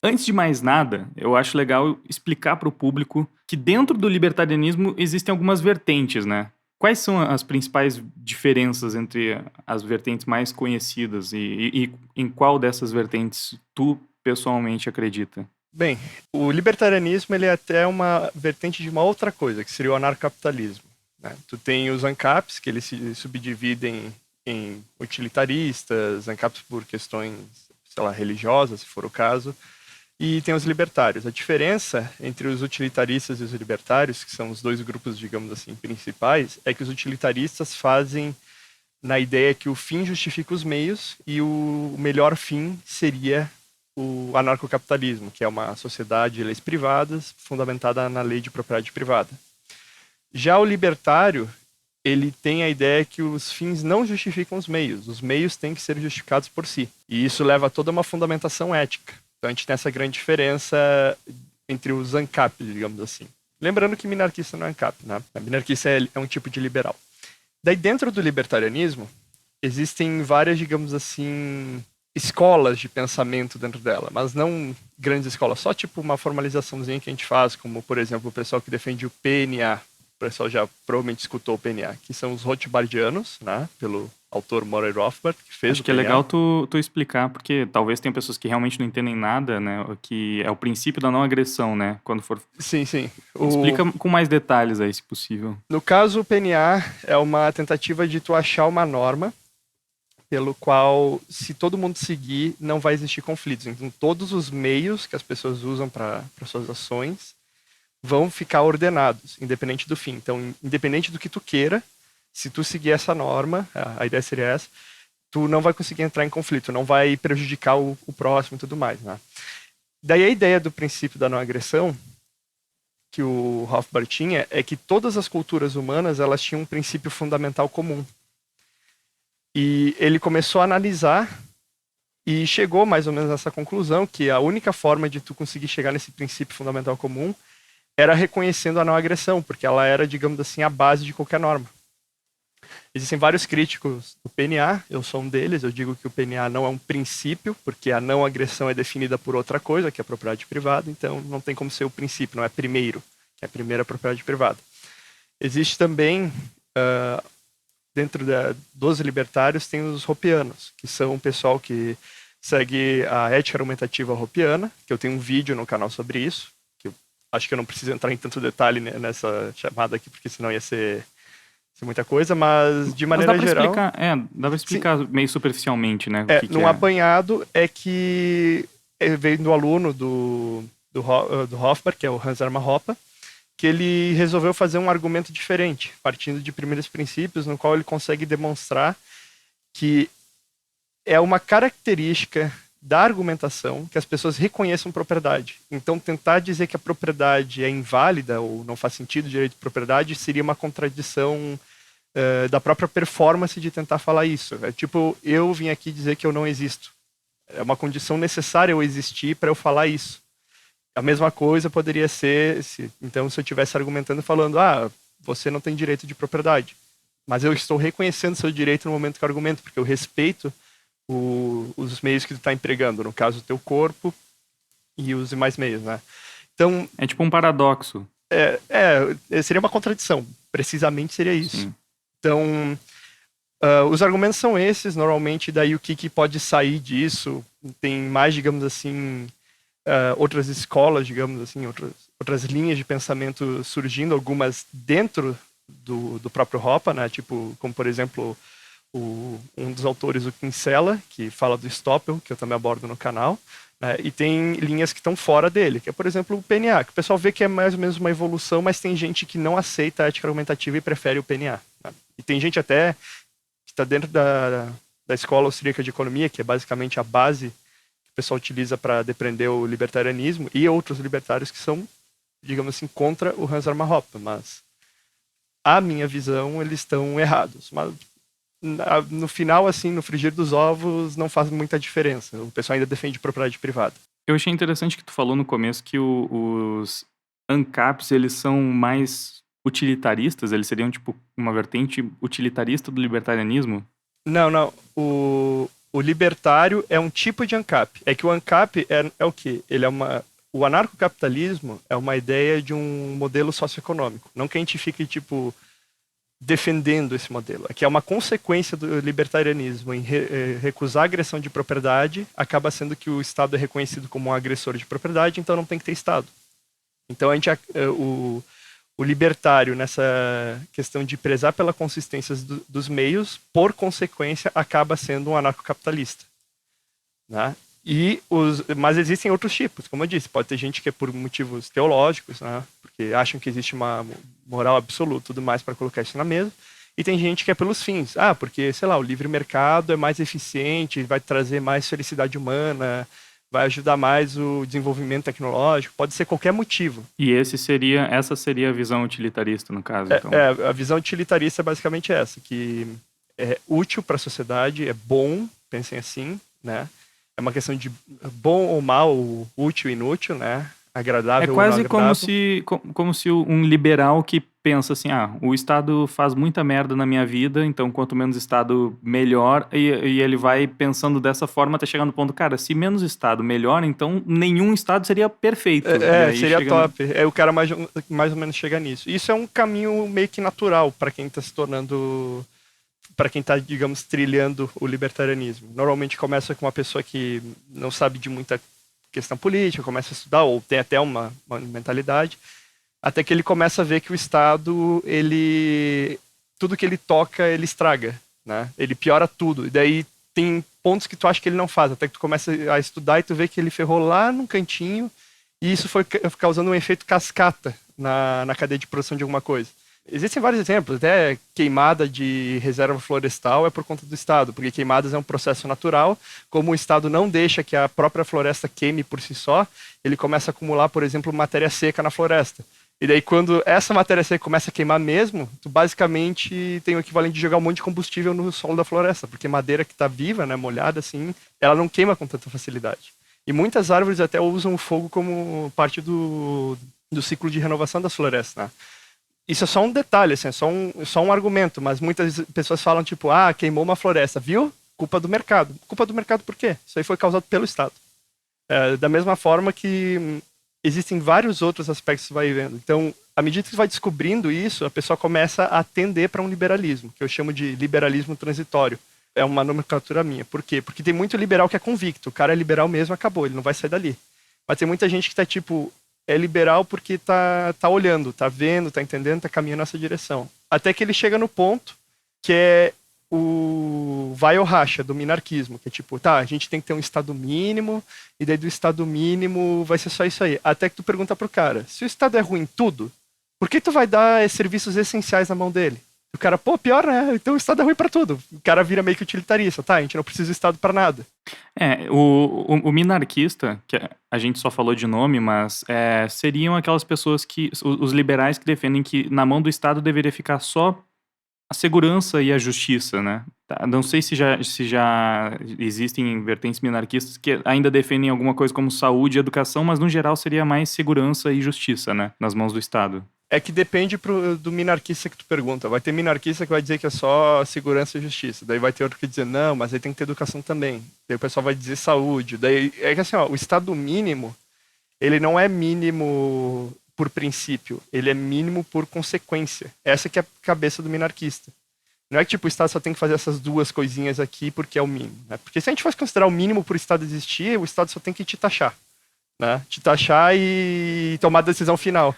Antes de mais nada, eu acho legal explicar para o público que dentro do libertarianismo existem algumas vertentes, né? Quais são as principais diferenças entre as vertentes mais conhecidas e em qual dessas vertentes tu pessoalmente acredita? Bem, o libertarianismo ele é até uma vertente de uma outra coisa, que seria o anarcocapitalismo, né? Tu tem os ANCAPs, que eles se subdividem em utilitaristas, ANCAPs por questões, sei lá, religiosas, se for o caso, e tem os libertários. A diferença entre os utilitaristas e os libertários, que são os dois grupos, digamos assim, principais, é que os utilitaristas fazem na ideia que o fim justifica os meios e o melhor fim seria o anarcocapitalismo, que é uma sociedade de leis privadas fundamentada na lei de propriedade privada. Já o libertário, ele tem a ideia que os fins não justificam os meios têm que ser justificados por si. E isso leva a toda uma fundamentação ética. Então a gente tem essa grande diferença entre os ANCAP, digamos assim. Lembrando que minarquista não é ANCAP, né? A minarquista é um tipo de liberal. Daí dentro do libertarianismo, existem várias, digamos assim, escolas de pensamento dentro dela, mas não grandes escolas, só tipo uma formalizaçãozinha que a gente faz, como por exemplo o pessoal que defende o PNA. O pessoal já provavelmente escutou o PNA, que são os Rothbardianos, né, pelo autor Murray Rothbard, que fez Acho o que é PNA. legal tu explicar, porque talvez tenha pessoas que realmente não entendem nada, né? Que é o princípio da não agressão, né? Quando for. Sim, sim. Explica com mais detalhes aí, se possível. No caso, o PNA é uma tentativa de tu achar uma norma pelo qual, se todo mundo seguir, não vai existir conflitos. Então, todos os meios que as pessoas usam para suas ações vão ficar ordenados, independente do fim. Então, independente do que tu queira, se tu seguir essa norma, a ideia seria essa, tu não vai conseguir entrar em conflito, não vai prejudicar o próximo e tudo mais, né? Daí a ideia do princípio da não agressão, que o Rothbard tinha, é que todas as culturas humanas, elas tinham um princípio fundamental comum. E ele começou a analisar e chegou mais ou menos nessa conclusão, que a única forma de tu conseguir chegar nesse princípio fundamental comum era reconhecendo a não agressão, porque ela era, digamos assim, a base de qualquer norma. Existem vários críticos do PNA, eu sou um deles, eu digo que o PNA não é um princípio, porque a não agressão é definida por outra coisa, que é a propriedade privada, então não tem como ser o princípio, não é primeiro, que é a primeira propriedade privada. Existe também, dentro dos libertários, tem os hopianos, que são um pessoal que segue a ética argumentativa hopiana, que eu tenho um vídeo no canal sobre isso, que eu acho que eu não preciso entrar em tanto detalhe nessa chamada aqui, porque senão ia ser muita coisa, mas de Mas dá maneira pra geral... explicar, dá pra Sim, explicar meio superficialmente, né? O que num é. apanhado é que veio do aluno do Hofbauer, que é o Hans Hermann Hoppe, que ele resolveu fazer um argumento diferente, partindo de primeiros princípios, no qual ele consegue demonstrar que é uma característica da argumentação que as pessoas reconheçam propriedade. Então, tentar dizer que a propriedade é inválida ou não faz sentido o direito de propriedade seria uma contradição da própria performance de tentar falar isso. É tipo, eu vim aqui dizer que eu não existo. É uma condição necessária eu existir para eu falar isso. A mesma coisa poderia ser, então, se eu estivesse argumentando falando, você não tem direito de propriedade. Mas eu estou reconhecendo seu direito no momento que eu argumento, porque eu respeito os meios que tu está empregando, no caso, o teu corpo e os demais meios, né? Então, É tipo um paradoxo. seria uma contradição. Precisamente seria isso. Sim. Então, os argumentos são esses, normalmente, daí o que pode sair disso? Tem mais, digamos assim, outras escolas, digamos assim, outras linhas de pensamento surgindo, algumas dentro do próprio Hoppe, né? Tipo, como por exemplo, um dos autores, o Kinsella, que fala do Stoppel, que eu também abordo no canal, né? E tem linhas que estão fora dele, que é, por exemplo, o PNA, que o pessoal vê que é mais ou menos uma evolução, mas tem gente que não aceita a ética argumentativa e prefere o PNA. Né? E tem gente até que está dentro da escola austríaca de economia, que é basicamente a base que o pessoal utiliza para depreender o libertarianismo, e outros libertários que são, digamos assim, contra o Hans Hermann Hoppe, mas a minha visão, eles estão errados. Mas no final, assim, no frigir dos ovos, não faz muita diferença. O pessoal ainda defende propriedade privada. Eu achei interessante que tu falou no começo que os ANCAPs, eles são mais utilitaristas, eles seriam tipo uma vertente utilitarista do libertarianismo? Não. O libertário é um tipo de ANCAP. É que o ANCAP é o quê? O anarcocapitalismo é uma ideia de um modelo socioeconômico. Não que a gente fique, tipo, defendendo esse modelo. É que é uma consequência do libertarianismo em recusar a agressão de propriedade, acaba sendo que o Estado é reconhecido como um agressor de propriedade, então não tem que ter Estado. Então o libertário, nessa questão de prezar pela consistência dos meios, por consequência, acaba sendo um anarcocapitalista. Né? Mas existem outros tipos, como eu disse, pode ter gente que é por motivos teológicos, né? Porque acham que existe uma moral absoluta e tudo mais para colocar isso na mesa, e tem gente que é pelos fins, porque, sei lá, o livre mercado é mais eficiente, vai trazer mais felicidade humana, vai ajudar mais o desenvolvimento tecnológico, pode ser qualquer motivo. E essa seria a visão utilitarista, no caso, então. A visão utilitarista é basicamente essa, que é útil para a sociedade, é bom, pensem assim, né? É uma questão de bom ou mal, útil e inútil, né? Agradável ou não agradável. É quase como se um liberal que pensa assim, o Estado faz muita merda na minha vida, então quanto menos Estado, melhor, e ele vai pensando dessa forma até chegar no ponto, cara, se menos Estado, melhor, então nenhum Estado seria perfeito. Seria top. O cara mais ou menos chega nisso. Isso é um caminho meio que natural para quem está se tornando... para quem está, digamos, trilhando o libertarianismo. Normalmente começa com uma pessoa que não sabe de muita questão política, começa a estudar, ou tem até uma mentalidade, até que ele começa a ver que o Estado, tudo que ele toca, ele estraga, né? Ele piora tudo. E daí tem pontos que tu acha que ele não faz, até que tu começa a estudar e tu vê que ele ferrou lá num cantinho, e isso foi causando um efeito cascata na cadeia de produção de alguma coisa. Existem vários exemplos, até queimada de reserva florestal é por conta do Estado, porque queimadas é um processo natural, como o Estado não deixa que a própria floresta queime por si só, ele começa a acumular, por exemplo, matéria seca na floresta. E daí quando essa matéria seca começa a queimar mesmo, tu basicamente tem o equivalente de jogar um monte de combustível no solo da floresta, porque madeira que está viva, né, molhada assim, ela não queima com tanta facilidade. E muitas árvores até usam o fogo como parte do ciclo de renovação das florestas, né? Isso é só um detalhe, assim, é só um argumento, mas muitas pessoas falam tipo, queimou uma floresta, viu? Culpa do mercado. Culpa do mercado por quê? Isso aí foi causado pelo Estado. Da mesma forma que existem vários outros aspectos que você vai vendo. Então, à medida que você vai descobrindo isso, a pessoa começa a tender para um liberalismo, que eu chamo de liberalismo transitório. É uma nomenclatura minha. Por quê? Porque tem muito liberal que é convicto. O cara é liberal mesmo, acabou, ele não vai sair dali. Mas tem muita gente que tá tipo... é liberal porque tá olhando, tá vendo, tá entendendo, tá caminhando nessa direção. Até que ele chega no ponto que é o vai ou racha do minarquismo, que é tipo, a gente tem que ter um Estado mínimo, e daí do Estado mínimo vai ser só isso aí. Até que tu pergunta pro cara, se o Estado é ruim em tudo, por que tu vai dar serviços essenciais na mão dele? O cara, pior, né? Então o Estado é ruim pra tudo. O cara vira meio que utilitarista, a gente não precisa do Estado pra nada. O minarquista, que a gente só falou de nome, mas seriam aquelas pessoas os liberais que defendem que na mão do Estado deveria ficar só a segurança e a justiça, né? Não sei se já existem vertentes minarquistas que ainda defendem alguma coisa como saúde e educação, mas no geral seria mais segurança e justiça, né? Nas mãos do Estado. É que depende do minarquista que tu pergunta. Vai ter minarquista que vai dizer que é só segurança e justiça. Daí vai ter outro que vai dizer, não, mas aí tem que ter educação também. Daí o pessoal vai dizer saúde. Daí é que assim, o Estado mínimo, ele não é mínimo por princípio, ele é mínimo por consequência. Essa que é a cabeça do minarquista. Não é que tipo, o Estado só tem que fazer essas duas coisinhas aqui porque é o mínimo. Né? Porque se a gente fosse considerar o mínimo por Estado existir, o Estado só tem que te taxar. Né? Te taxar e tomar a decisão final.